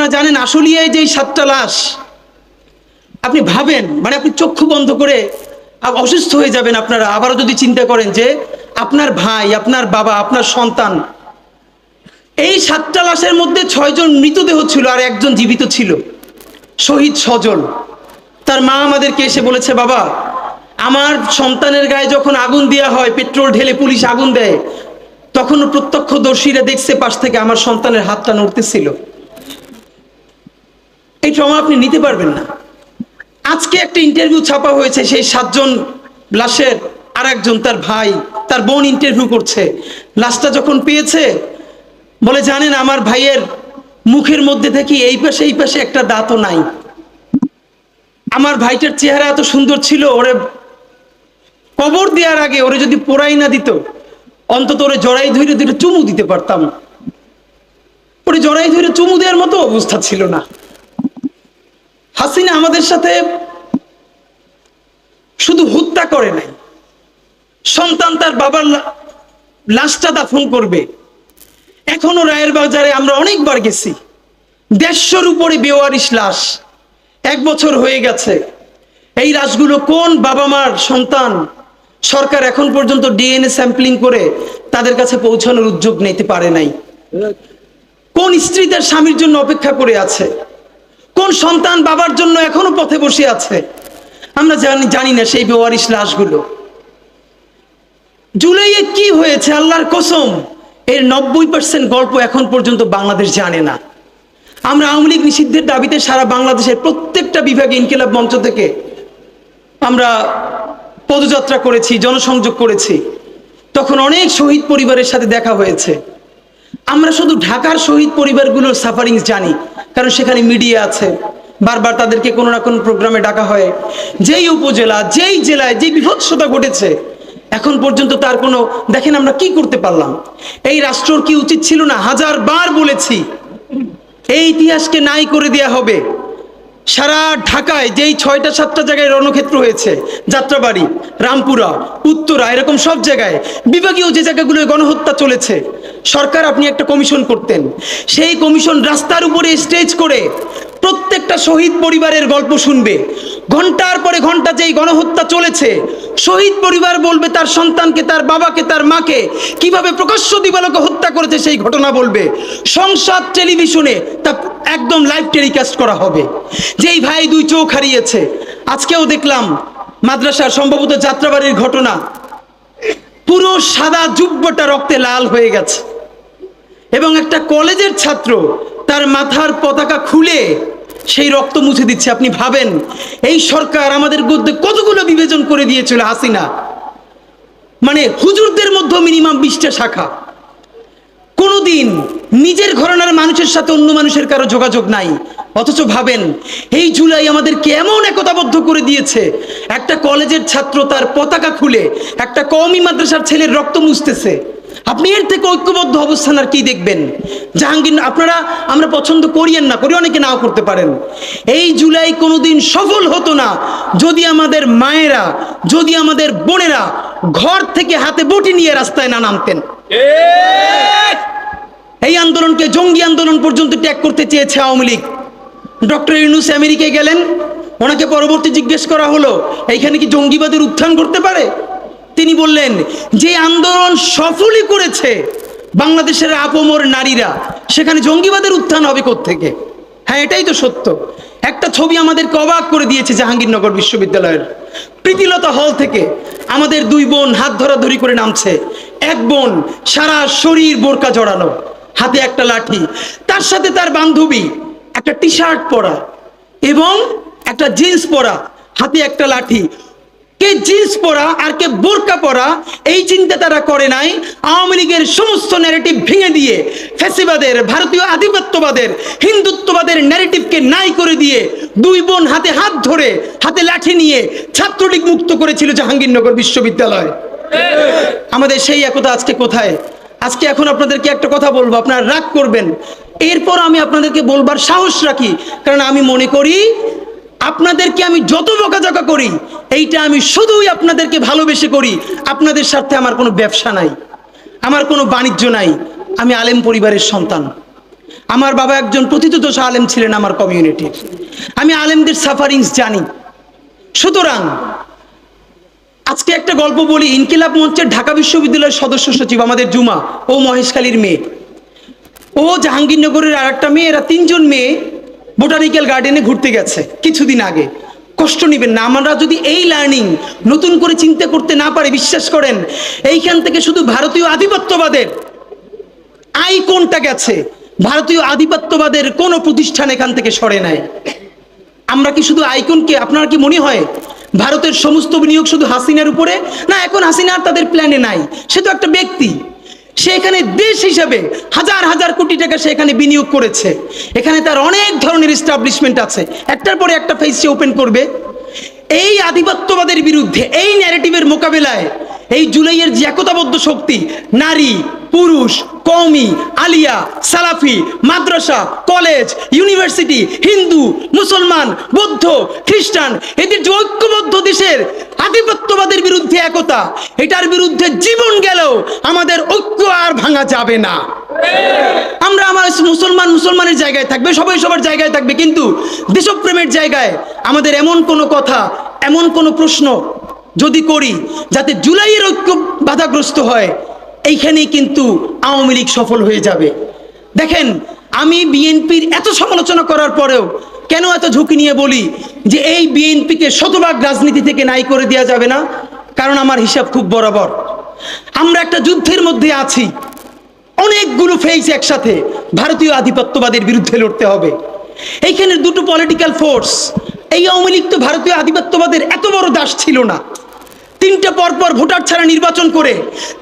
আপনারা জানেন আশুলিয়ায় যে 7টা লাশ, আপনি ভাবেন, মানে আপনি চক্ষু বন্ধ করে অসুস্থ হয়ে যাবেন আপনারা আবারও যদি চিন্তা করেন যে আপনার ভাই, আপনার বাবা, আপনার সন্তান, এই 7টা লাশের মধ্যে 6 জন মৃতদেহ ছিল আর 1 জন জীবিত ছিল, শহীদ সজল। তার মা আমাদেরকে এসে বলেছে, বাবা আমার সন্তানের গায়ে যখন আগুন দেওয়া হয়, পেট্রোল ঢেলে পুলিশ আগুন দেয়, তখন প্রত্যক্ষদর্শীরা দেখছে পাশ থেকে আমার সন্তানের হাতটা নড়তেছিল। এই ট্রমা আপনি নিতে পারবেন না। আজকে একটা ইন্টারভিউ ছাপা হয়েছে, সেই 7 জন লাশের আর একজন তার ভাই, তার বোন ইন্টারভিউ করছে। লাশটা যখন পেয়েছে বলে, জানেন আমার ভাইয়ের মুখের মধ্যে থেকে এই পাশে একটা দাঁতও নাই। আমার ভাইটার চেহারা এত সুন্দর ছিল, ওরে কবর দেওয়ার আগে ওরে যদি পোড়াই না দিত, অন্তত ওরে জড়াই ধরে ধরে চুমু দিতে পারতাম। ওরে জড়াই ধরে চুমু দেওয়ার মতো অবস্থা ছিল না। হাসিনা আমাদের সাথে শুধু হত্যা করে নাই, সন্তান তার বাবার লাশটা দাফন করবে। এখনো রায়ের বাজারে আমরা অনেকবার গেছি, 150-র উপরে বেওয়ারিশ লাশ, 1 বছর হয়ে গেছে। এই লাশগুলো কোন বাবা মার সন্তান, সরকার এখন পর্যন্ত ডিএনএ স্যাম্পলিং করে তাদের কাছে পৌঁছানোর উদ্যোগ নিতে পারে নাই। কোন স্ত্রী তার স্বামীর জন্য অপেক্ষা করে আছে, কোন সন্তান বাবার জন্য এখনো পথে বসে আছে, আমরা জানি না সেই বেওয়ারিশ লাশগুলো। জুলাইয়ে কি হয়েছে আল্লাহর কসম, এর 90% গল্প এখন পর্যন্ত বাংলাদেশ জানে না। আমরা আওয়ামী লীগ নিষিদ্ধের দাবিতে সারা বাংলাদেশের প্রত্যেকটা বিভাগে ইনকিলাব মঞ্চ থেকে আমরা পদযাত্রা করেছি, জনসংযোগ করেছি। তখন অনেক শহীদ পরিবারের সাথে দেখা হয়েছে। আমরা শুধু ঢাকার শহীদ পরিবারগুলোর সাফারিংস জানি, কারণ সেখানে মিডিয়া আছে, বারবার তাদেরকে কোনো না কোনো প্রোগ্রামে ডাকা হয়। যেই উপজেলা, যেই জেলায় যে বিভৎসতা ঘটেছে, এখন পর্যন্ত তার কোনো, দেখেন আমরা কি করতে পারলাম। এই রাষ্ট্রর কি উচিত ছিল না, 1000বার বলেছি, এই ইতিহাসকে নাই করে দেয়া হবে। সারা ঢাকায় যেই 6টা-7টা জায়গায় রণক্ষেত্র হয়েছে, যাত্রাবাড়ি, রামপুরা, উত্তরা, এরকম সব জায়গায় বিভাগীয় যে জায়গাগুলো গণহত্যা চলেছে, সরকার আপনি একটা কমিশন করতেন। সেই কমিশন রাস্তার উপরে স্টেজ করে প্রত্যেকটা শহীদ পরিবারের গল্প শুনবে। ঘন্টার পরে ঘন্টা যেই গণহত্যা চলেছে, শহীদ পরিবার বলবে তার সন্তানকে, তার বাবাকে, তার মাকে কিভাবে প্রকাশ্য দিবালোকে হত্যা করেছে সেই ঘটনা বলবে। সংসদ টেলিভিশনে তা একদম লাইভ টেলিকাস্ট করা হবে। যেই ভাই 2 চোখ হারিয়েছে, আজকেও দেখলাম মাদ্রাসার সম্ভবত যাত্রাবাড়ির ঘটনা, পুরো সাদা জুব্বটা রক্তে লাল হয়ে গেছে, এবং একটা কলেজের ছাত্র তার মাথার পতাকা খুলে সেই রক্ত মুছে দিচ্ছে। আপনি ভাবেন এই সরকার আমাদের মধ্যে কতগুলো বিভাজন করে দিয়েছিল হাসিনা। মানে হুজুরদের মধ্যে মিনিমাম 20টা শাখা, কোনোদিন নিজের ঘরানার মানুষের সাথে অন্য মানুষের কারো যোগাযোগ নাই। অথচ ভাবেন এই জুলাই আমাদেরকে এমন একতাবদ্ধ করে দিয়েছে, একটা কলেজের ছাত্র তার পতাকা খুলে একটা কওমি মাদ্রাসার ছেলের রক্ত মুছতেছে। আপনি এর থেকে ঐক্যবদ্ধ অবস্থান আর কি দেখবেন? জাহাঙ্গীর, আপনারা, আমরা পছন্দ করিয়েন না করি, অনেকে নাও করতে পারেন, এই জুলাই কোনোদিন সফল হতো না যদি আমাদের মায়েরা, যদি আমাদের বোনেরা ঘর থেকে হাতে বটি নিয়ে রাস্তায় না নামতেন। এই আন্দোলনকে জঙ্গি আন্দোলন পর্যন্ত ত্যাগ করতে চেয়েছে আওয়ামী লীগ। ডক্টর ইউনূস আমেরিকায় গেলেন, ওনাকে পরবর্তী জিজ্ঞেস করা হলো এইখানে কি জঙ্গিবাদের উত্থান করতে পারে? তিনি বললেন যে আন্দোলন সফলই করেছে বাংলাদেশের আপমর নারীরা, সেখানে জঙ্গিবাদের উত্থান হবে কোত্থেকে? হ্যাঁ, এটাই তো সত্য। একটা ছবি আমাদেরকে অবাক করে দিয়েছে জাহাঙ্গীরনগর বিশ্ববিদ্যালয়ের প্রীতিলতা হল থেকে আমাদের 2 বোন হাত ধরাধরি করে নামছে। এক বোন সারা শরীর বোরকা জড়ানো, হাতে একটা লাঠি, তার সাথে তার বান্ধবী একটা টি-শার্ট পরা এবং একটা জিন্স পরা, হাতে একটা লাঠি। কে জিন্স পরা আর কে বোরকা পরা এই চিন্তা তারা করে নাই। আওয়ামী লীগের সমস্ত ন্যারেটিভ ভেঙে দিয়ে, ফ্যাসিবাদের, ভারতীয় আধিপত্যবাদের, হিন্দুত্ববাদের ন্যারেটিভকে নাই করে দিয়ে 2 বোন হাতে হাত ধরে, হাতে লাঠি নিয়ে ছাত্রলীগ মুক্ত করেছিল জাহাঙ্গীরনগর বিশ্ববিদ্যালয়। আমাদের সেই একতা আজকে কোথায়? আজকে এখন আপনাদেরকে একটা কথা বলবো, আপনারা রাগ করবেন, এরপর আমি আপনাদেরকে বলবার সাহস রাখি, কারণ আমি মনে করি আপনাদেরকে আমি যত বকাঝকা করি, এইটা আমি শুধুই আপনাদেরকে ভালোবেসে করি। আপনাদের সাথে আমার কোনো ব্যবসা নাই, আমার কোনো বাণিজ্য নাই। আমি আলেম পরিবারের সন্তান, আমার বাবা একজন প্রথিতযশা আলেম ছিলেন আমার কমিউনিটির। আমি আলেমদের সাফারিংস জানি। সুতরাং আজকে একটা গল্প বলি। ইনকিলাব মঞ্চের ঢাকা বিশ্ববিদ্যালয়ের সদস্য সচিব আমাদের জুমা, ও মহেশখালীর মেয়ে, ও জাহাঙ্গীরনগরের আর একটা মেয়ে, এরা তিনজন মেয়ে বোটানিক্যাল গার্ডেনে ঘুরতে গেছে কিছুদিন আগে। কষ্ট নেবেন না, আমরা যদি এই লার্নিং নতুন করে চিন্তা করতে না পারি, বিশ্বাস করেন এইখান থেকে শুধু ভারতীয় আধিপত্যবাদের আইকনটা গেছে। ভারতীয় আধিপত্যবাদের কোনো প্রতিষ্ঠান এখান থেকে সরে নাই। আমরা কি শুধু আইকনকে, আপনার কি মনে হয় ভারতের সমস্ত বিনিয়োগ শুধু হাসিনার উপরে? না, এখন হাসিনা আর তাদের প্ল্যানে নাই। সে তো একটা ব্যক্তি, সে এখানে দেশ হিসেবে হাজার হাজার কোটি টাকা সে এখানে বিনিয়োগ করেছে। এখানে তার অনেক ধরনের এস্টাবলিশমেন্ট আছে, একটার পরে একটা ফেস সে ওপেন করবে। এই আধিপত্যবাদের বিরুদ্ধে, এই ন্যারেটিভের মোকাবেলায় এই জুলাইয়ের যে একতাবদ্ধ শক্তি, নারী, পুরুষ, কওমি, আলিয়া, সালাফি, মাদ্রাসা, কলেজ, ইউনিভার্সিটি, হিন্দু, মুসলমান, বৌদ্ধ, খ্রিস্টান, এদের যে ঐক্যবদ্ধ দেশের আধিপত্যবাদের বিরুদ্ধে একতা, এটার বিরুদ্ধে জীবন গেলেও আমাদের ঐক্য আর ভাঙা যাবে না। আমরা আমার মুসলমানের জায়গায় থাকবে, সবাই সবার জায়গায় থাকবে, কিন্তু দেশপ্রেমের জায়গায় আমাদের এমন কোনো কথা, এমন কোনো প্রশ্ন যদি করি যাতে জুলাইয়ের ঐক্য বাধাগ্রস্ত হয়, এইখানেই কিন্তু আওয়ামী লীগ সফল হয়ে যাবে। দেখেন, আমি বিএনপির এত সমালোচনা করার পরেও কেন এত ঝুঁকি নিয়ে বলি যে এই বিএনপিকে শতভাগ রাজনীতি থেকে নাই করে দেওয়া যাবে না? কারণ আমার হিসাব খুব বরাবর। আমরা একটা যুদ্ধের মধ্যে আছি, অনেকগুলো ফেজ একসাথে ভারতীয় আধিপত্যবাদের বিরুদ্ধে লড়তে হবে। এইখানে দুটো পলিটিক্যাল ফোর্স। এই আওয়ামী লীগ তো ভারতীয় আধিপত্যবাদের এত বড় দাস ছিল না। তিনটা পরপর ভোটার ছাড়া নির্বাচন করে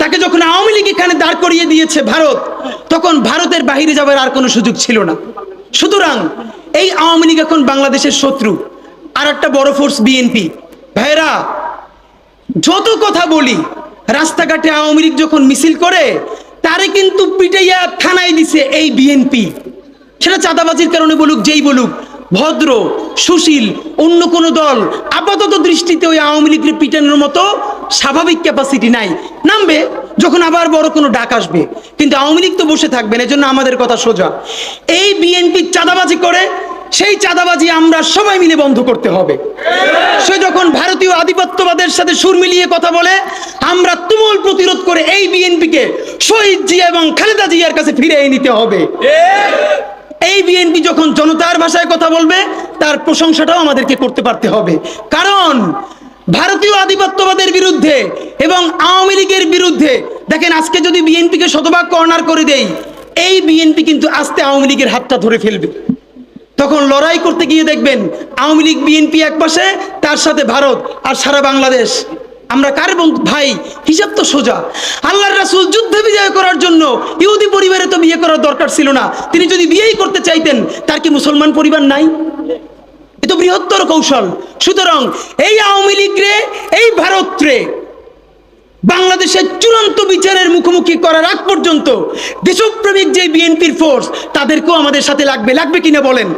তাকে যখন আওয়ামী লীগ এখানে দাঁড় করিয়ে দিয়েছে ভারত, তখন ভারতের বাইরে যাবার আর কোনো সুযোগ ছিল না। সুতরাং এই আওয়ামী লীগ এখন বাংলাদেশের শত্রু। আর একটা বড় ফোর্স বিএনপি। ভাইরা, যত কথা বলি, রাস্তাঘাটে আওয়ামী লীগ যখন মিছিল করে তারে কিন্তু পিটাইয়া থানায় দিছে এই বিএনপি। সেটা চাঁদাবাজির কারণে বলুক, যেই বলুক, ভদ্র, সুশীল অন্য কোনো দল আপাতত দৃষ্টিতে ওই আওয়ামী লীগকে পিটানোর মতো স্বাভাবিক ক্যাপাসিটি নাই। নামবে যখন আবার বড় কোনো ডাক আসবে, কিন্তু আওয়ামী লীগ তো বসে থাকবেন। এজন্য আমাদের কথা সোজা, এই বিএনপি চাঁদাবাজি করে, সেই চাঁদাবাজি আমরা সবাই মিলে বন্ধ করতে হবে। সে যখন ভারতীয় আধিপত্যবাদের সাথে সুর মিলিয়ে কথা বলে, আমরা তুমুল প্রতিরোধ করে এই বিএনপিকে শহীদ জিয়া এবং খালেদা জিয়ার কাছে ফিরিয়ে নিতে হবে। এই বিএনপি যখন জনতার ভাষায় কথা বলবে, তার প্রশংসাটাও আমাদেরকে করতে পারতে হবে। কারণ ভারতীয় আধিপত্যবাদের বিরুদ্ধে এবং আওয়ামী লীগের বিরুদ্ধে, দেখেন আজকে যদি বিএনপিকে শতভাগ কর্নার করে দেই, এই বিএনপি কিন্তু আস্তে আওয়ামী লীগের হাতটা ধরে ফেলবে। তখন লড়াই করতে গিয়ে দেখবেন আওয়ামী লীগ বিএনপি এক পাশে, তার সাথে ভারত আর সারা বাংলাদেশ। আমরা কার বন্ধু ভাই? হিসাব তো সোজা। আল্লাহর রাসূল যুদ্ধে বিজয় করার জন্য ইহুদি পরিবারে তো বিয়ে করার দরকার ছিল না। তিনি যদি বিয়েই করতে চাইতেন, তার কি মুসলমান পরিবার নাই? এ তো বৃহত্তর কৌশল। সুতরাং এই আওয়ামী লীগ রে, এই ভারত রে বাংলাদেশের চূড়ান্ত বিচারের মুখোমুখি করার আগ পর্যন্ত দেশপ্রেমিক যে বিএনপির ফোর্স, তাদেরকেও আমাদের সাথে লাগবে। লাগবে কিনা বলেন?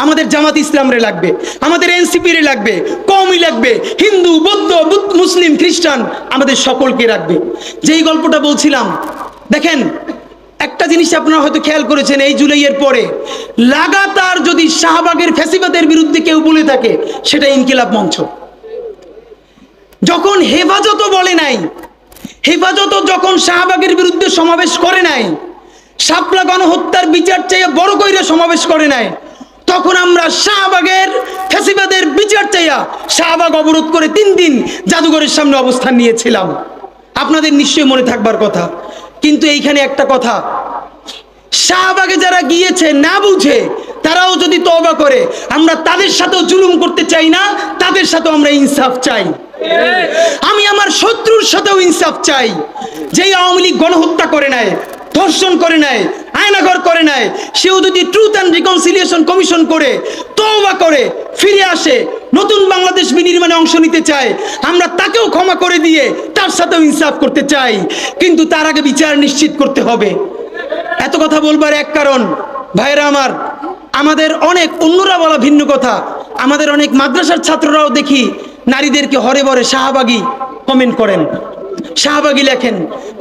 আমাদের জামাত ইসলাম রে লাগবে, আমাদের এনসিপি রে লাগবে, কওমি লাগবে, হিন্দু, বৌদ্ধ, মুসলিম, খ্রিস্টান, আমাদের সকলকে রাখবে। যেই গল্পটা বলছিলাম, দেখেন একটা জিনিস আপনারা হয়তো খেয়াল করেছেন, এই জুলাইয়ের পরে লাগাতার যদি শাহবাগের ফ্যাসিবাদের বিরুদ্ধে কেউ বলে থাকে, সেটা ইনকিলাব মঞ্চ। যখন হেফাজত বলে নাই, হেফাজত যখন শাহবাগের বিরুদ্ধে সমাবেশ করে নাই, শাপলা গণহত্যার বিচার চাইয়া বড় কইরা সমাবেশ করে নাই, তখন আমরা শাহবাগের ফ্যাসিবাদের বিচার চাইয়া শাহবাগ অবরোধ করে 3 দিন জাদুঘরের সামনে অবস্থান নিয়েছিলাম। আপনাদের নিশ্চয়ই মনে থাকবার কথা। কিন্তু এইখানে একটা কথা, শাহবাগে যারা গিয়েছে না বুঝে, তারাও যদি তওবা করে, আমরা তাদের সাথেও জুলুম করতে চাই না, তাদের সাথেও আমরা ইনসাফ চাই। আমি আমার শত্রুর সাথেও ইনসাফ চাই। যেই আওয়ামী লীগ গণহত্যা করে নাই, ধর্ষণ করে নাই, আয়নাঘর করে নাই, সেও যদি ট্রুথ অ্যান্ড রিকনসিলিয়েশন কমিশন করে তওবা করে ফিরে আসে, নতুন বাংলাদেশ বিনির্মাণে অংশ নিতে চায়, আমরা তাকেও ক্ষমা করে দিয়ে তার সাথেও ইনসাফ করতে চাই। কিন্তু তার আগে বিচার নিশ্চিত করতে হবে। এত কথা বলবার এক কারণ, ভাইরা আমার, আমাদের অনেক অন্যরা বলা ভিন্ন কথা, আমাদের অনেক মাদ্রাসার ছাত্ররাও দেখি নারীদেরকে হরে বরে শাহবাগী কমেন্ট করেন, শাহবাগী লেখেন,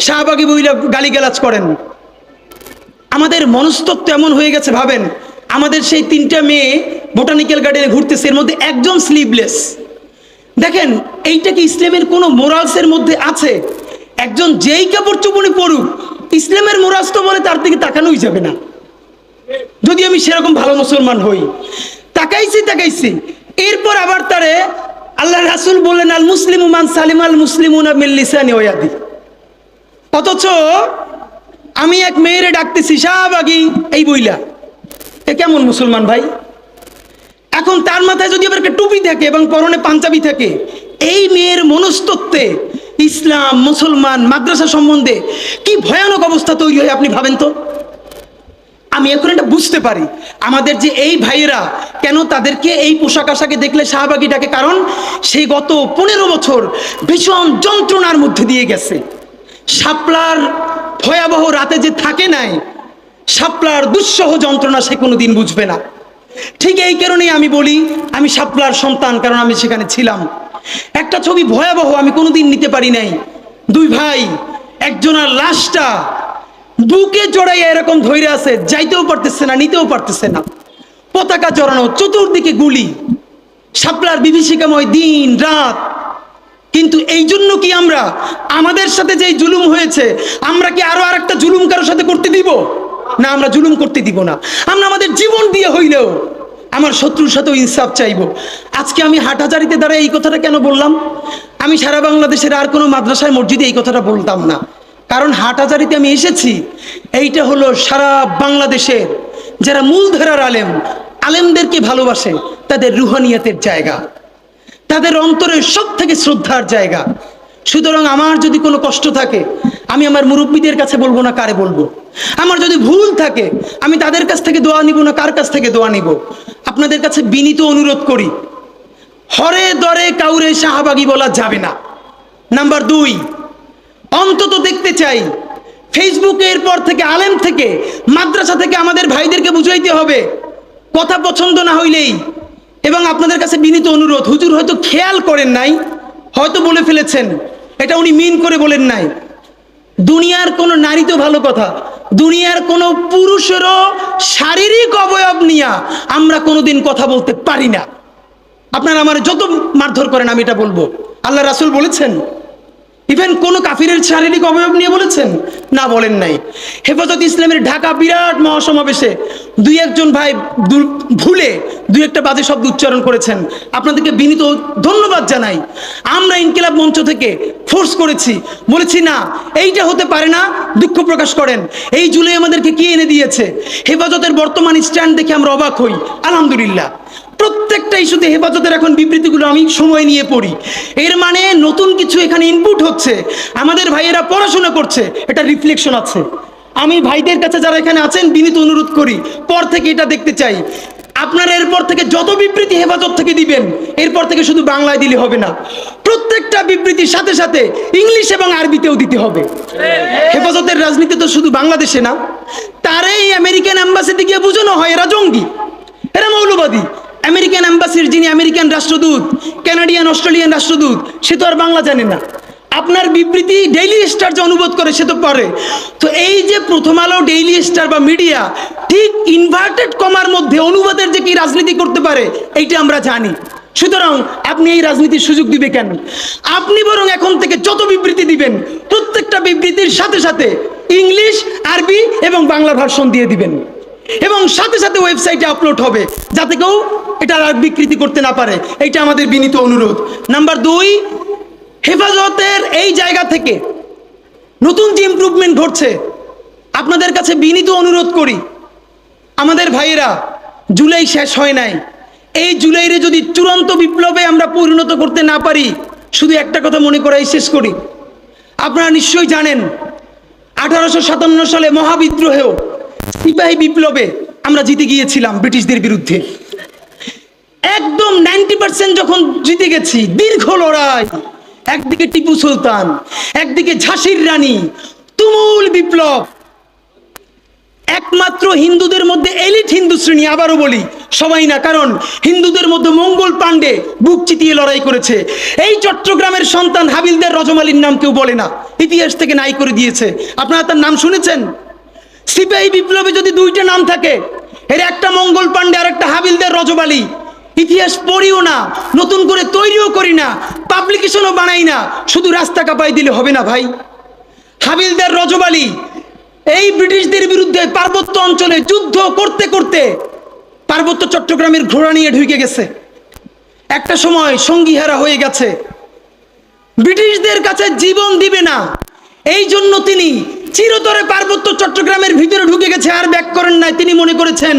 শাহবাগী বইলা গালিগালাজ করেন। আমাদের মনস্তত্ত্ব এমন হয়ে গেছে, ভাবেন আমাদের সেই 3টা মেয়ে বোটানিক্যাল গার্ডেনে ঘুরতেছে, এর মধ্যে একজন স্লিভলেস। দেখেন এইটা কি ইসলামের কোনো মোরালসের মধ্যে আছে? একজন যেই কাপড় চোপড়ে পড়ুক, ইসলামের মোরালস তো বলে তার দিকে তাকানোই যাবে না। যদি আমি সেরকম ভালো মুসলমান হই, তাকাইছি এরপর আবার তারে আল্লাহ রাসূল বললেন আল মুসলিমু মান সালিম আল মুসলিমুনা মিন লিসানি ওয়া ইয়াদি। অথচ আমি এক মেয়েরে ডাকতেছি শাহবাগী এই বইলা, এ কেমন মুসলমান ভাই? এখন তার মাথায় যদি আবার একটা টুপি থাকে এবং পরনে পাঞ্জাবি থাকে, এই মেয়ের মনস্তত্ত্বে ইসলাম, মুসলমান, মাদ্রাসা সম্বন্ধে কি ভয়ানক অবস্থা তৈরি হয় আপনি ভাবেন তো। আমি এখন এটা বুঝতে পারি আমাদের যে এই ভাইয়েরা কেন তাদেরকে এই পোশাক আশাকে দেখলে শাহবাগী ডাকে, কারণ সেই গত 15 বছর ভীষণ যন্ত্রণার মধ্যে দিয়ে গেছে। শাপলার ভয়াবহ রাতে যে থাকে নাই, শাপলার দুঃসহ যন্ত্রণা সে কোনোদিন বুঝবে না। ঠিক এই কারণেই আমি বলি আমি শাপলার সন্তান, কারণ আমি সেখানে ছিলাম। একটা ছবি ভয়াবহ আমি কোনোদিন নিতে পারি নাই। 2 ভাই, একজনের লাশটা বুকে জড়াইয়া এরকম ধইরা আছে, যাইতেও পারতেছে না, নিতেও পারতেছে না, পতাকা জড়ানো, চতুর্দিকে গুলি, শাপলার বিভীষিকাময় দিন রাত। কিন্তু এই জন্য কি আমরা আমাদের সাথে যে জুলুম হয়েছে, আমরা কি আরো আরেকটা জুলুম কারোর সাথে করতে দিব? না, আমরা জুলুম করতে দিব না। আমরা আমাদের জীবন দিয়ে হইলেও আমার শত্রুর সাথেও ইনসাফ চাইবো। আজকে আমি হাটহাজারিতে দ্বারা এই কথাটা কেন বললাম? আমি সারা বাংলাদেশের আর কোনো মাদ্রাসায় মসজিদে এই কথাটা বলতাম না, কারণ হাটহাজারিতে আমি এসেছি, এইটা হলো সারা বাংলাদেশের যারা মূলধারার আলেমদেরকে ভালোবাসে তাদের রুহানিয়াতের জায়গা, তাদের অন্তরের সব থেকে শ্রদ্ধার জায়গা। সুতরাং আমার যদি কোনো কষ্ট থাকে আমি আমার মুরব্বীদের কাছে বলবো না, কারে বলবো? আমার যদি ভুল থাকে আমি তাদের কাছ থেকে দোয়া নিব না, কার কাছ থেকে দোয়া নিব? আপনাদের কাছে বিনীত অনুরোধ করি, হরে দরে কাউরে শাহবাগী বলা যাবে না। নাম্বার 2, অন্তত দেখতে চাই ফেসবুকের পর থেকে, আলেম থেকে, মাদ্রাসা থেকে আমাদের ভাইদেরকে বুঝাইতে হবে, কথা পছন্দ না হইলেই। এবং আপনাদের কাছে বিনীত অনুরোধ, হুজুর হয়তো খেয়াল করেন নাই, হয়তো বলে ফেলেছেন, এটা উনি মিন করে বলেন নাই। দুনিয়ার কোনো নারী তো ভালো কথা, দুনিয়ার কোনো পুরুষেরও শারীরিক অবয়ব নিয়ে আমরা কোনোদিন কথা বলতে পারি না। আপনারা আমার যত মারধর করেন আমি এটা বলবো, আল্লাহ রাসূল বলেছেন? ইভেন কোন কাফিরের শারীরিক অবয়ব নিয়ে বলেছেন? না, বলেন নাই। হেফাজত ইসলামের ঢাকা বিরাট মহাসমাবেশে 2-1 ভাই ভুলে 2-1টা বাজে শব্দ উচ্চারণ করেছেন, আপনাদেরকে বিনীত ধন্যবাদ জানাই। আমরা ইনকিলাব মঞ্চ থেকে ফোর্স করেছি, বলেছি না এইটা হতে পারে না, দুঃখ প্রকাশ করেন। এই জুলাই আমাদেরকে কি এনে দিয়েছে? হেফাজতের বর্তমান স্ট্যান্ড দেখে আমরা অবাক হই। আলহামদুলিল্লাহ, প্রত্যেকটা ইস্যুতে হেফাজতের এখন বিবৃতিগুলো আমি সময় নিয়ে পড়ি। এর মানে নতুন কিছু এখানে ইনপুট হচ্ছে, আমাদের ভাইয়েরা পড়াশোনা করছে, এটা রিফ্লেকশন আছে। আমি ভাইদের কাছে যারা এখানে আছেন বিনীত অনুরোধ করি, পর থেকে এটা দেখতে চাই। আপনারা এরপর থেকে যত বিবৃতি হেফাজত থেকে দিবেন, এরপর থেকে শুধু বাংলায় দিলে হবে না, প্রত্যেকটা বিবৃতির সাথে সাথে ইংলিশ এবং আরবিতেও দিতে হবে। হেফাজতের রাজনীতি তো শুধু বাংলাদেশে না, তারাই আমেরিকান এম্বাসিতে গিয়ে বোঝানো হয় এরা জঙ্গি, এরা মৌলবাদী। আমেরিকান এম্বাসির যিনি আমেরিকান রাষ্ট্রদূত, কানাডিয়ান, অস্ট্রেলিয়ান রাষ্ট্রদূত, সে তো আর বাংলা জানে না। আপনার বিবৃতি ডেইলি স্টার যে অনুবাদ করে সে তো পারে। তো এই যে প্রথম আলো, ডেইলি স্টার বা মিডিয়া ঠিক ইনভার্টেড কমার মধ্যে অনুবাদের যে কি রাজনীতি করতে পারে এইটা আমরা জানি। সুতরাং আপনি এই রাজনীতির সুযোগ দিবে কেন? আপনি বরং এখন থেকে যত বিবৃতি দিবেন প্রত্যেকটা বিবৃতির সাথে সাথে ইংলিশ, আরবি এবং বাংলা ভার্সন দিয়ে দিবেন, এবং সাথে সাথে ওয়েবসাইটে আপলোড হবে যাতে কেউ এটা আর বিকৃতি করতে না পারে। এইটা আমাদের বিনীত অনুরোধ। নাম্বার 2, হেফাজতের এই জায়গা থেকে নতুন যে ইমপ্রুভমেন্ট ঘটছে, আপনাদের কাছে বিনীত অনুরোধ করি, আমাদের ভাইয়েরা জুলাই শেষ হয় নাই, এই জুলাইরে যদি চূড়ান্ত বিপ্লবে আমরা পরিণত করতে না পারি, শুধু একটা কথা মনে করাই শেষ করি। আপনারা নিশ্চয়ই জানেন 1857 সালে মহাবিদ্রোহেও সিপাহী বিপ্লবে আমরা জিতে গিয়েছিলাম ব্রিটিশদের বিরুদ্ধে। একদম 90% যখন জিতে গেছি, দীর্ঘ লড়াই, একদিকে টিপু সুলতান, একদিকে ঝাঁসির রানী, তুমুল বিপ্লব। একমাত্র হিন্দুদের মধ্যে এলিট হিন্দু শ্রেণী, আবারও বলি সবাই না, কারণ হিন্দুদের মধ্যে মঙ্গল পাণ্ডে বুক চিতিয়ে লড়াই করেছে। এই চট্টগ্রামের সন্তান হাবিলদার রজমালির নাম কেউ বলে না, ইতিহাস থেকে নাই করে দিয়েছে। আপনারা তার নাম শুনেছেন? সিপাহী বিপ্লবে যদি দুইটা নাম থাকে, এর একটা মঙ্গল পাণ্ডে আর একটা হাবিলদার রজব আলী, ইতিহাস পড়িও না, নতুন করে তৈরিও করি না, পাবলিকেশনও বানাই না, শুধু রাস্তা কাঁপাই দিলে হবে না ভাই। হাবিলদার রজব আলী এই ব্রিটিশদের বিরুদ্ধে পার্বত্য অঞ্চলে যুদ্ধ করতে করতে পার্বত্য চট্টগ্রামের ঘোড়া নিয়ে ঢুকে গেছে, একটা সময় সঙ্গীহারা হয়ে গেছে, ব্রিটিশদের কাছে জীবন দিবে না, এই জন্য তিনি চিরতরে পার্বত্য চট্টগ্রামের ভিতরে ঢুকে গেছে, আর ব্যাক করেন নাই। তিনি মনে করেছেন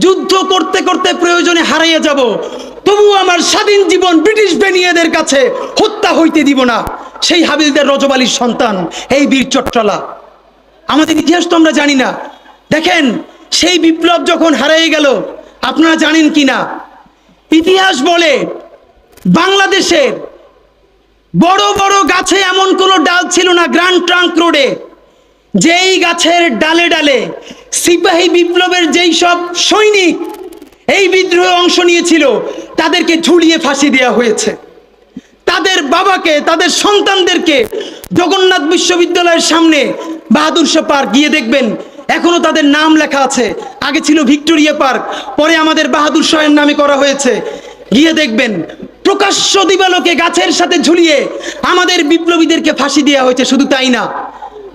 যুদ্ধ করতে করতে প্রয়োজনে হারাইয়া যাব, তবু আমার স্বাধীন জীবন ব্রিটিশ বেনিয়াদের কাছে হত্যা হইতে দিব না। সেই হাবিলদার রজব আলীর সন্তান এই বীর চট্টলা। আমাদের ইতিহাস তো আমরা জানি না। দেখেন, সেই বিপ্লব যখন হারিয়ে গেল, আপনারা জানেন কি না, ইতিহাস বলে বাংলাদেশের বড় বড় গাছে এমন কোনো ডাল ছিল না গ্র্যান্ড ট্রাঙ্ক রোডে, যেই গাছের ডালে ডালে সিপাহী বিপ্লবের যেই সব সৈনিক এই বিদ্রোহে অংশ নিয়েছিল তাদেরকে ঝুলিয়ে ফাঁসি দেওয়া হয়েছে। তাদের বাবাকে, তাদের সন্তানদেরকে জগন্নাথ বিশ্ববিদ্যালয়ের সামনে বাহাদুর শাহ পার্ক গিয়ে দেখবেন, এখনো তাদের নাম লেখা আছে। আগে ছিল ভিক্টোরিয়া পার্ক, পরে আমাদের বাহাদুর শাহের নামে করা হয়েছে। গিয়ে দেখবেন প্রকাশ্য দিবালোকে গাছের সাথে ঝুলিয়ে আমাদের বিপ্লবীদেরকে ফাঁসি দেওয়া হয়েছে। শুধু তাই না,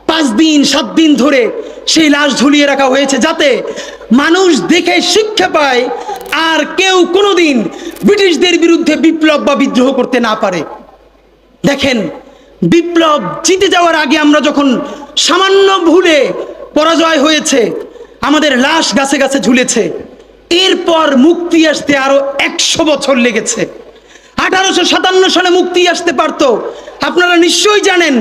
5 দিন 7 দিন ধরে সেই লাশ ঝুলিয়ে রাখা হয়েছে, যাতে মানুষ দেখে শিক্ষা পায় আর কেউ কোনোদিন ব্রিটিশদের বিরুদ্ধে বিপ্লব বা বিদ্রোহ করতে না পারে। দেখেন, বিপ্লব জিতে যাওয়ার আগে আমরা যখন সামান্য ভুলে পরাজয় হয়েছে, আমাদের লাশ গাছে গাছে ঝুলেছে। এরপর মুক্তি আসতে আরো 100 বছর লেগেছে। 1857 সালে মুক্তি আসতে পারত। আপনারা নিশ্চয়ই জানেন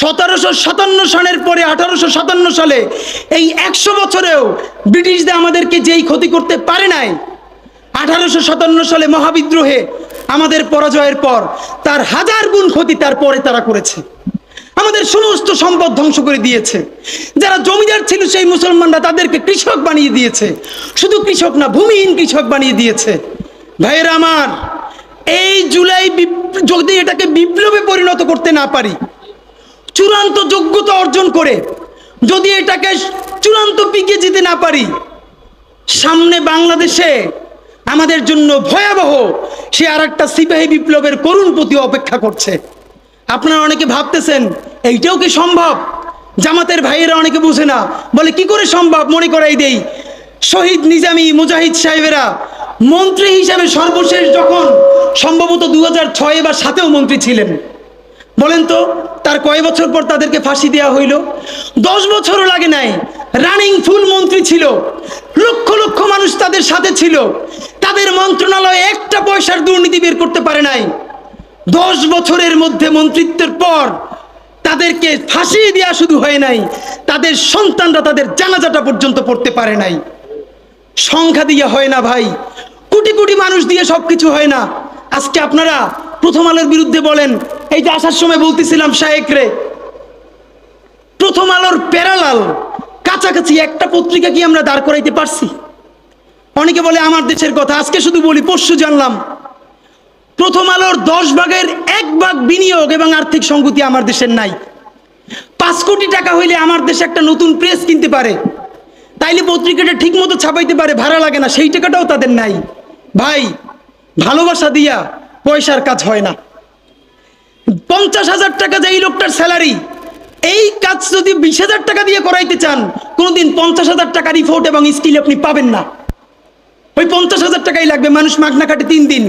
1757 সালের পরে 1857 সালে এই 100 বছরেও ব্রিটিশদের আমাদেরকে যেই ক্ষতি করতে পারে নাই, 1857 সালে মহাবিদ্রোহে আমাদের পরাজয়ের পর তার 1000 গুণ ক্ষতি তারপরে তারা করেছে। আমাদের সমস্ত সম্পদ ধ্বংস করে দিয়েছে। যারা জমিদার ছিল সেই মুসলমানরা তাদেরকে কৃষক বানিয়ে দিয়েছে। শুধু কৃষক না, ভূমিহীন কৃষক বানিয়ে দিয়েছে। ভাইয়েরা আমার, এই জুলাই যদি এটাকে বিপ্লবে পরিণত করতে না পারি, চূড়ান্ত যোগ্যতা অর্জন করে যদি এটাকে চূড়ান্ত পিকে যেতে না পারি, সামনে বাংলাদেশে আমাদের জন্য ভয়াবহ সে আর একটা সিপাহী বিপ্লবের করুণ প্রতি অপেক্ষা করছে। আপনারা অনেকে ভাবতেছেন এইটাও কি সম্ভব? জামাতের ভাইয়েরা অনেকে বুঝে না, বলে কি করে সম্ভব। মনে করাই দেই, শহীদ নিজামী মুজাহিদ সাহেবেরা মন্ত্রী হিসাবে সর্বশেষ যখন সম্ভবত 2006 বা 2007-এও মন্ত্রী ছিলেন, বলেন তো তার কয় বছর পর তাদেরকে ফাঁসি দেওয়া হইল? 10 বছরও লাগে নাই। রানিং ফুল মন্ত্রী ছিল, লক্ষ লক্ষ মানুষ তাদের সাথে ছিল, তাদের মন্ত্রণালয়ে একটা পয়সার দুর্নীতি বের করতে পারে নাই। 10 বছরের মধ্যে মন্ত্রিত্বের পর তাদেরকে ফাঁসি দেওয়া শুধু হয় নাই, তাদের সন্তানরা তাদের জানাজাটা পর্যন্ত পড়তে পারে নাই। সংখ্যা দিয়ে হয় না ভাই, কোটি কোটি মানুষ দিয়ে সবকিছু হয় না। আজকে আপনারা প্রথম আলোর বিরুদ্ধে বলেন, এই যে আসার সময় বলতেছিলাম শায়েকরে, প্রথম আলোর প্যারালাল কাছাকাছি একটা পত্রিকা কি আমরা দাঁড় করাইতে পারছি? অনেকে বলে আমার দেশের কথা, আজকে শুধু বলি, পরশু জানলাম প্রথম আলোর 10 ভাগের 1 ভাগ বিনিয়োগ এবং আর্থিক সংগতি আমার দেশের নাই। 5 কোটি টাকা হইলে আমার দেশে একটা নতুন প্রেস কিনতে পারে, তাইলে পত্রিকাটা ঠিক মতো ছাপাইতে পারে, ভাড়া লাগে না, সেই টাকাটাও তাদের নাই। ভাই, ভালোবাসা দিয়া পয়সার কাজ হয় না। 50,000 টাকা যে এই লোকটার স্যালারি, এই কাজ যদি 20,000 টাকা দিয়ে করাইতে চান, কোনোদিন 50,000 টাকা রিপোর্ট এবং স্কিল আপনি পাবেন না। ওই 50,000 টাকাই লাগবে। মানুষ মাগনা কাটে 3 দিন,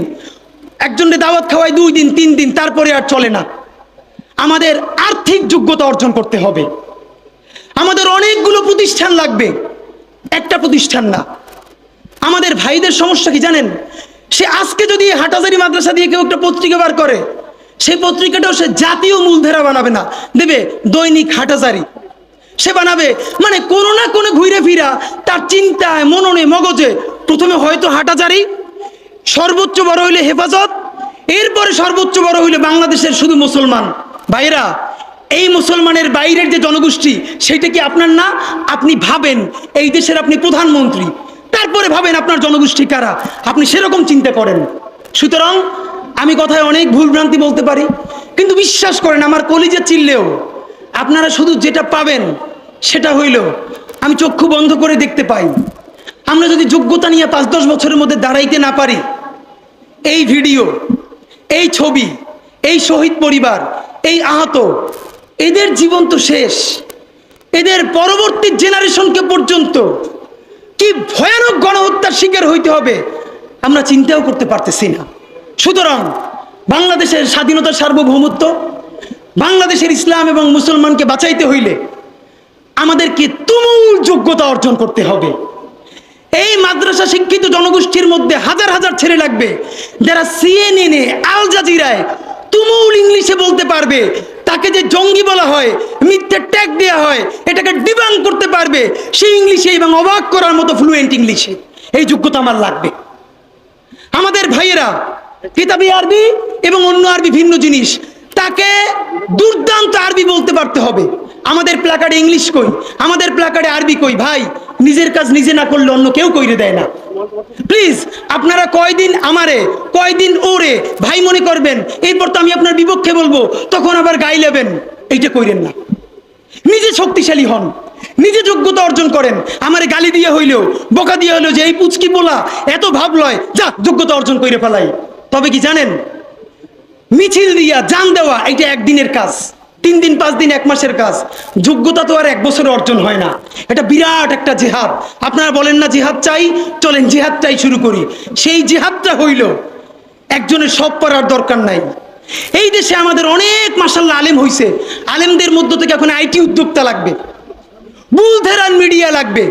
একজনকে দাওয়াত খাওয়ায় 2 দিন 3 দিন, তারপরে আর চলে না। আমাদের আর্থিক যোগ্যতা অর্জন করতে হবে। আমাদের অনেকগুলো প্রতিষ্ঠান লাগবে, একটা প্রতিষ্ঠান না। আমাদের ভাইদের সমস্যা কি জানেন? সে আজকে যদি হাটাজারি মাদ্রাসা দিয়ে কেউ একটা পত্রিকা বার করে, সেই পত্রিকাটাও সে জাতীয় মূলধারা বানাবে না, দেবে দৈনিক হাটাজারি সে বানাবে। মানে কোনো না কোনো ঘুরে ফিরা তার চিন্তায়, মননে, মগজে প্রথমে হয়তো হাটাজারি, সর্বোচ্চ বড় হইলে হেফাজত, এরপরে সর্বোচ্চ বড় হইলে বাংলাদেশের শুধু মুসলমান। ভাইরা, এই মুসলমানের বাইরের যে জনগোষ্ঠী, সেটা কি আপনার না? আপনি ভাবেন এই দেশের আপনি প্রধানমন্ত্রী, তারপরে ভাবেন আপনার জনগোষ্ঠী কারা, আপনি সেরকম চিন্তা করেন। সুতরাং আমি কথায় অনেক ভুলভ্রান্তি বলতে পারি, কিন্তু বিশ্বাস করেন আমার কলিজা চিল্লেও আপনারা শুধু যেটা পাবেন সেটা হইল আমি চক্ষু বন্ধ করে দেখতে পাই। আমরা যদি যোগ্যতা নিয়ে 5-10 বছরের মধ্যে দাঁড়াইতে না পারি, এই ভিডিও, এই ছবি, এই শহীদ পরিবার, এই আহত, এদের জীবন তো শেষ। এদের পরবর্তী জেনারেশনকে পর্যন্ত কি ভয়ানক গণহত্যার শিকার হইতে হবে আমরা চিন্তাও করতে পারতেছি না। সুতরাং বাংলাদেশের স্বাধীনতার সার্বভৌমত্ব, বাংলাদেশের ইসলাম এবং মুসলমানকে বাঁচাইতে হইলে আমাদেরকে তুমুল যোগ্যতা অর্জন করতে হবে। এই মাদ্রাসা শিক্ষিত জনগোষ্ঠীর মধ্যে হাজার হাজার ছেলে লাগবে যারা সিএনএনে, আল জাজিরায় তুমুল ইংলিশে বলতে পারবে। তাকে যে জঙ্গি বলা হয়, মিথ্যে ট্যাগ দেওয়া হয়, এটাকে ডিবাং করতে পারবে সেই ইংলিশে এবং অবাক করার মতো ফ্লুয়েন্ট ইংলিশে। এই যোগ্যতা আমার লাগবে। আমাদের ভাইয়েরা কিতাবি আরবি এবং অন্য আরবি ভিন্ন জিনিস, তাকে দুর্দান্ত আরবি বলতে পারতে হবে। আমাদের প্ল্যাকার্ডে ইংলিশ কই, আমাদের প্ল্যাকার্ডে আরবি কই। ভাই, নিজের কাজ নিজে না করলে অন্য কেউ কইরে দেয় না। প্লিজ আপনারা কয়দিন আমারে, কয়দিন ওরে ভাই মনে করবেন, এরপর তো আমি আপনার বিপক্ষে বলবো, তখন আবার গাই লেবেন, এইটা কইরেন না। নিজে শক্তিশালী হন, নিজে যোগ্যতা অর্জন করেন। আমারে গালি দিয়ে হইলেও, বকা দিয়ে হইলেও যে এই পুচকি বলা এত ভাব লয়, যা যোগ্যতা অর্জন করে ফেলাই। তবে কি জানেন, মিছিল দিয়া জান দেওয়া এটা একদিনের কাজ, 3 দিন 5 দিন 1 মাসের কাজ। যোগ্যতা তো আর 1 বছরে অর্জন হয় না। এটা বিরাট একটা জিহাদ। আপনারা বলেন না জিহাদ চাই, চলেন জিহাদটাই শুরু করি। সেই জিহাদটা হইল, একজনের সব পারার দরকার নাই। এই দেশে আমাদের অনেক মাশাআল্লাহ আলেম হইছে। আলেমদের মধ্য থেকে এখন আইটি উদ্যোক্তা লাগবে, বুলধেরান মিডিয়া লাগবে।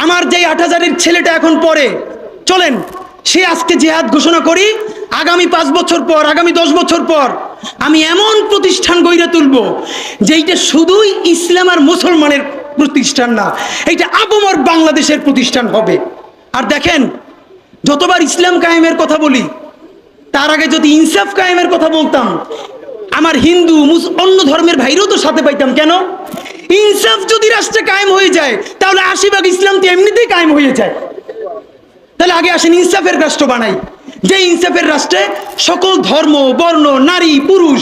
আমার যে 8000-এর ছেলেটা এখন পড়ে, চলেন সে আজকে জিহাদ ঘোষণা করি। আগামী 5 বছর পর, আগামী 10 বছর পর আমি এমন প্রতিষ্ঠান গইরা তুলব যেইটা শুধুই ইসলাম আর মুসলমানের প্রতিষ্ঠান না, এইটা আপামর বাংলাদেশের প্রতিষ্ঠান হবে। আর দেখেন, যতবার ইসলাম কায়েমের কথা বলি, তার আগে যদি ইনসাফ কায়েমের কথা বলতাম, আমার হিন্দু অন্য ধর্মের ভাইরাও তো সাথে পাইতাম। কেন? ইনসাফ যদি রাষ্ট্রে কায়েম হয়ে যায়, তাহলে 80% ইসলাম তো এমনিতেই কায়েম হয়ে যায়। তাহলে আগে আসেন ইনসাফের রাষ্ট্র বানাই, যে ইনসাফের রাষ্ট্রে সকল ধর্ম, বর্ণ, নারী, পুরুষ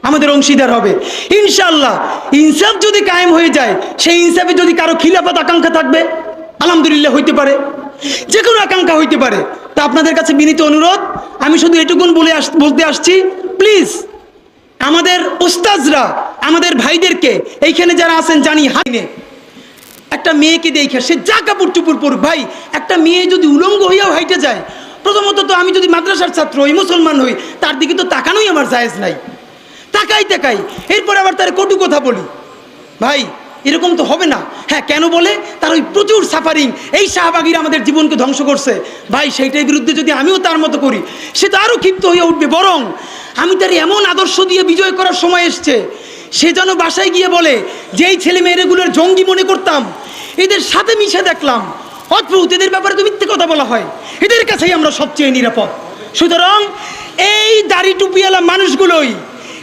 আমাদের অংশীদার হবে। ইনশাআল্লাহ ইনসাফ যদি কায়েম হয়ে যায়, সেই ইনসাফে যদি কারো খিলাফত আকাঙ্ক্ষা থাকবে, আলহামদুলিল্লাহ হইতে পারে, যে কোনো আকাঙ্ক্ষা হইতে পারে। তা আপনাদের কাছে বিনীত অনুরোধ, আমি শুধু এটুকুন বলতে আসছি, প্লিজ আমাদের উস্তাজরা, আমাদের ভাইদেরকে, এইখানে যারা আছেন জানি হাইনে একটা মেয়েকে দেখে সে যা কাপড় চুপুর পড়ুক, ভাই একটা মেয়ে যদি উলঙ্গ হইয়াও হাইটে যায়, প্রথমত তো আমি যদি মাদ্রাসার ছাত্র হই, মুসলমান হই, তার দিকে তো তাকানোই আমার জায়েজ নাই। তাকাই এরপর আবার তার কটু কথা বলি, ভাই এরকম তো হবে না। হ্যাঁ, কেন বলে? তার ওই প্রচুর সাফারিং, এই শাহবাগীরা আমাদের জীবনকে ধ্বংস করছে। ভাই সেইটার বিরুদ্ধে যদি আমিও তার মতো করি, সে তো আরও ক্ষিপ্ত হয়ে উঠবে। বরং আমি তার এমন আদর্শ দিয়ে বিজয় করার সময় এসছে, সে যেন বাসায় গিয়ে বলে যে এই ছেলে মেয়েগুলোর জঙ্গি মনে করতাম, এদের সাথে মিশে দেখলাম অদ্ভুত, এদের ব্যাপারে তো মিথ্যে কথা বলা হয়, এদের কাছেই আমরা সবচেয়ে নিরাপদ। সুতরাং এই দাড়ি টুপিওয়ালা মানুষগুলোই,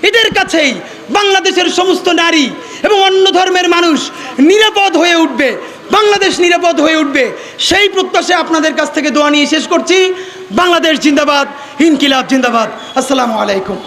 এদের কাছেই বাংলাদেশের সমস্ত নারী এবং অন্য ধর্মের মানুষ নিরাপদ হয়ে উঠবে, বাংলাদেশ নিরাপদ হয়ে উঠবে। সেই প্রত্যাশায় আপনাদের কাছ থেকে দোয়া নিয়ে শেষ করছি। বাংলাদেশ জিন্দাবাদ, ইনকিলাব জিন্দাবাদ। আসসালামু আলাইকুম।